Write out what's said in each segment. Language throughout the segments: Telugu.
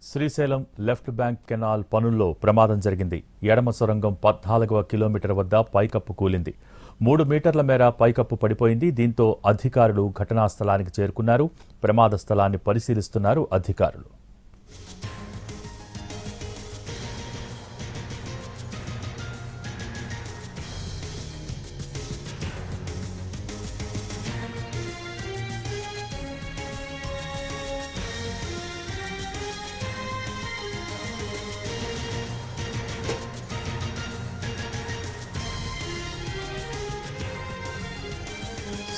శ్రీశైలం లెఫ్ట్ బ్యాంక్ కెనాల్ పనుల్లో ప్రమాదం జరిగింది. ఎడమ సొరంగం 14వ కిలోమీటర్ వద్ద పైకప్పు కూలింది. 3 మీటర్ల మేర పైకప్పు పడిపోయింది. దీంతో అధికారులు ఘటనా స్థలానికి చేరుకున్నారు. ప్రమాద స్థలాన్ని పరిశీలిస్తున్నారు అధికారులు.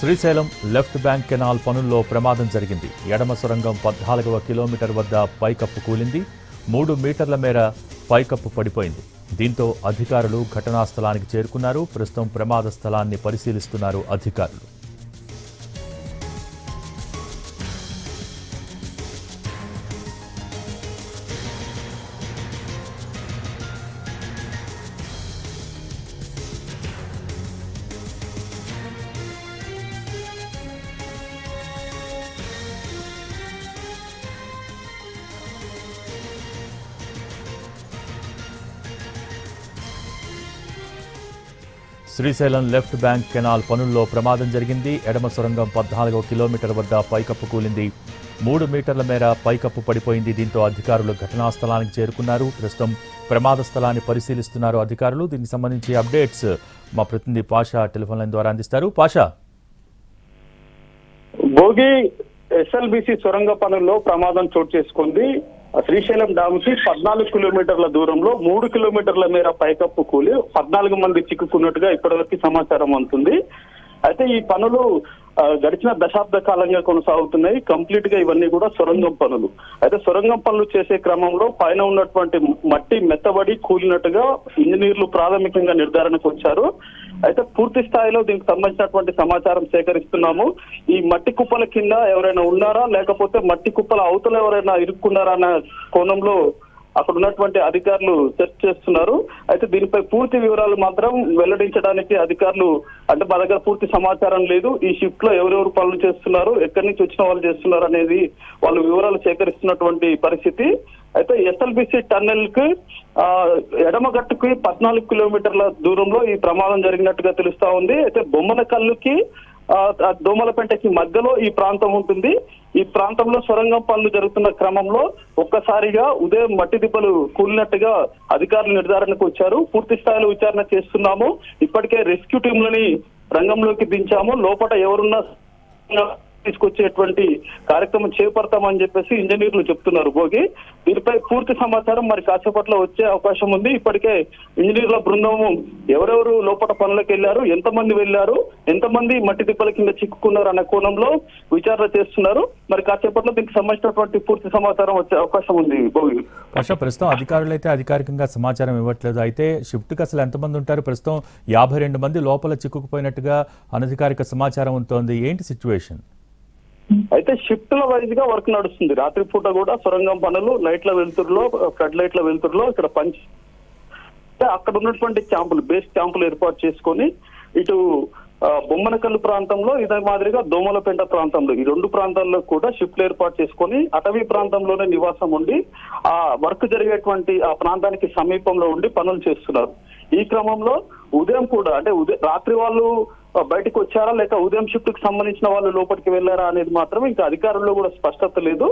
శ్రీశైలం లెఫ్ట్ బ్యాంక్ కెనాల్ పనుల్లో ప్రమాదం జరిగింది. ఎడమ సొరంగం 14వ కిలోమీటర్ వద్ద పైకప్పు కూలింది. 3 మీటర్ల మేర పైకప్పు పడిపోయింది. దీంతో అధికారులు ఘటనా స్థలానికి చేరుకున్నారు. ప్రస్తుతం ప్రమాద స్థలాన్ని పరిశీలిస్తున్నారు అధికారులు. శ్రీశైలం లెఫ్ట్ బ్యాంక్ కెనాల్ పనుల్లో ప్రమాదం జరిగింది. ఎడమ సొరంగం 14వ కిలోమీటర్ వద్ద పైకప్పు కూలింది. 3 మీటర్ల మేర పైకప్పు పడిపోయింది. దీంతో అధికారులు ఘటనా స్థలానికి చేరుకున్నారు. ప్రస్తుతం ప్రమాద స్థలాన్ని పరిశీలిస్తున్నారు అధికారులు. దీనికి సంబంధించి అప్డేట్స్ మా ప్రతినిధి పాషా టెలిఫోన్ లైన్ ద్వారా అందిస్తారు. పాషా, భోగి ఎస్ఎల్బిసి సొరంగ పనుల్లో ప్రమాదం చోటు చేసుకుంది. శ్రీశైలం డామ్ కి 14 కిలోమీటర్ల దూరంలో 3 కిలోమీటర్ల మేర పైకప్పు కూలి 14 మంది చిక్కుకున్నట్టుగా ఇప్పటివరకు సమాచారం అందుతుంది. అయితే ఈ పనులు గడిచిన దశాబ్ద కాలంగా కొనసాగుతున్నాయి. కంప్లీట్ గా ఇవన్నీ కూడా సొరంగం పనులు. అయితే సొరంగం పనులు చేసే క్రమంలో పైన ఉన్నటువంటి మట్టి మెత్తబడి కూలినట్టుగా ఇంజనీర్లు ప్రాథమికంగా నిర్ధారణకు వచ్చారు. అయితే పూర్తి స్థాయిలో దీనికి సంబంధించినటువంటి సమాచారం సేకరిస్తున్నాము. ఈ మట్టి కుప్పల కింద ఎవరైనా ఉన్నారా, లేకపోతే మట్టి కుప్పల అవతల ఎవరైనా ఇరుక్కున్నారా అన్న కోణంలో అక్కడ ఉన్నటువంటి అధికారులు సెర్చ్ చేస్తున్నారు. అయితే దీనిపై పూర్తి వివరాలు మాత్రం వెల్లడించడానికి అధికారులు అంటే మా దగ్గర పూర్తి సమాచారం లేదు. ఈ షిఫ్ట్ లో ఎవరెవరు పనులు చేస్తున్నారు, ఎక్కడి నుంచి వచ్చిన వాళ్ళు చేస్తున్నారు అనేది వాళ్ళు వివరాలు సేకరిస్తున్నటువంటి పరిస్థితి. అయితే ఎస్ఎల్బిసి టన్నెల్ కి ఎడమగట్టుకి 14 కిలోమీటర్ల దూరంలో ఈ ప్రమాదం జరిగినట్టుగా తెలుస్తా ఉంది. అయితే బొమ్మనకల్లుకి దోమలపేటకి మధ్యలో ఈ ప్రాంతం ఉంటుంది. ఈ ప్రాంతంలో సొరంగం పనులు జరుగుతున్న క్రమంలో ఒక్కసారిగా ఉదయం మట్టి దిబ్బలు కూలినట్టుగా అధికారులు నిర్ధారణకు వచ్చారు. పూర్తి స్థాయిలో విచారణ చేస్తున్నాము. ఇప్పటికే రెస్క్యూ టీంలని రంగంలోకి దించాము. లోపల ఎవరున్నా తీసుకొచ్చేటువంటి కార్యక్రమం చేపడతామని చెప్పేసి ఇంజనీర్లు చెప్తున్నారు. భోగి దీనిపై పూర్తి సమాచారం మరి కాసేపట్లో వచ్చే అవకాశం ఉంది. ఇప్పటికే ఇంజనీర్ల బృందము ఎవరెవరు లోపల పనులకు వెళ్లారు, ఎంతమంది వెళ్లారు, ఎంతమంది మట్టి దిబ్బల కింద చిక్కుకున్నారు అనే కోణంలో విచారణ చేస్తున్నారు. మరి కాసేపట్లో దీనికి సంబంధించినటువంటి పూర్తి సమాచారం వచ్చే అవకాశం ఉంది. భోగి ప్రస్తుతం అధికారులు అయితే అధికారికంగా సమాచారం ఇవ్వట్లేదు. అయితే షిఫ్ట్ కి అసలు ఎంతమంది ఉంటారు? ప్రస్తుతం 52 మంది లోపల చిక్కుకుపోయినట్టుగా అనధికారిక సమాచారం ఉంటుంది. ఏంటి సిచ్యువేషన్? అయితే షిఫ్ట్ల వైజ్ గా వర్క్ నడుస్తుంది. రాత్రిపూట కూడా సొరంగం పనులు లైట్ల వెలుతురులో, ఫ్లడ్ లైట్ల వెలుతురులో ఇక్కడ అక్కడ ఉన్నటువంటి క్యాంపులు, బేస్ క్యాంపులు ఏర్పాటు చేసుకొని ఇటు బొమ్మనకల్లు ప్రాంతంలో ఇదే మాదిరిగా దోమలపేట ప్రాంతంలో ఈ 2 ప్రాంతాల్లో కూడా షిఫ్ట్లు ఏర్పాటు చేసుకొని అటవీ ప్రాంతంలోనే నివాసం ఉండి ఆ వర్క్ జరిగేటువంటి ఆ ప్రాంతానికి సమీపంలో ఉండి పనులు చేస్తున్నారు. ఈ క్రమంలో ఉదయం కూడా అంటే రాత్రి వాళ్ళు బయటకు వచ్చారా లేక ఉదయం షిఫ్ట్ కి సంబంధించిన వాళ్ళు లోపలికి వెళ్లారా అనేది మాత్రం ఇంకా అధికారుల్లో కూడా స్పష్టత లేదు.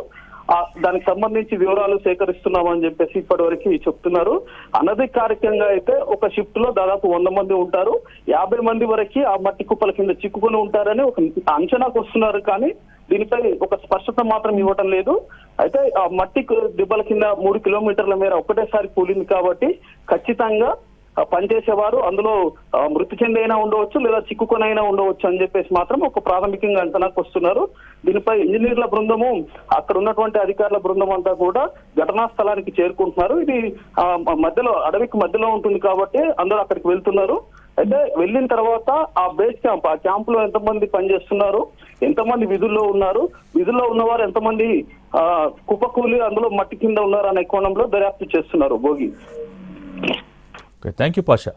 దానికి సంబంధించి వివరాలు సేకరిస్తున్నామని చెప్పేసి ఇప్పటి వరకు చెప్తున్నారు. అనధికారికంగా అయితే ఒక షిఫ్ట్ లో దాదాపు 100 మంది ఉంటారు. 50 మంది వరకు ఆ మట్టి కుప్పల కింద చిక్కుకొని ఉంటారని ఒక అంచనాకు వస్తున్నారు. కానీ దీనిపై ఒక స్పష్టత మాత్రం ఇవ్వటం లేదు. అయితే ఆ మట్టి దిబ్బల కింద 3 కిలోమీటర్ల మేర ఒకటేసారి కూలింది కాబట్టి ఖచ్చితంగా పనిచేసేవారు అందులో మృతి చెందైనా ఉండవచ్చు లేదా చిక్కుకొనైనా ఉండవచ్చు అని చెప్పేసి మాత్రం ఒక ప్రాథమికంగా అంచనాకు వస్తున్నారు. దీనిపై ఇంజనీర్ల బృందము, అక్కడ ఉన్నటువంటి అధికారుల బృందం అంతా కూడా ఘటనా స్థలానికి చేరుకుంటున్నారు. ఇది మధ్యలో అడవికి మధ్యలో ఉంటుంది కాబట్టి అందరూ అక్కడికి వెళ్తున్నారు. అయితే వెళ్ళిన తర్వాత ఆ బేస్ క్యాంప్, ఆ క్యాంప్ లో ఎంతమంది పనిచేస్తున్నారు, ఎంతమంది విధుల్లో ఉన్నారు, విధుల్లో ఉన్నవారు ఎంతమంది కుప్పకూలి అందులో మట్టి కింద ఉన్నారు అనే కోణంలో దర్యాప్తు చేస్తున్నారు. Bhogi thank you Pasha.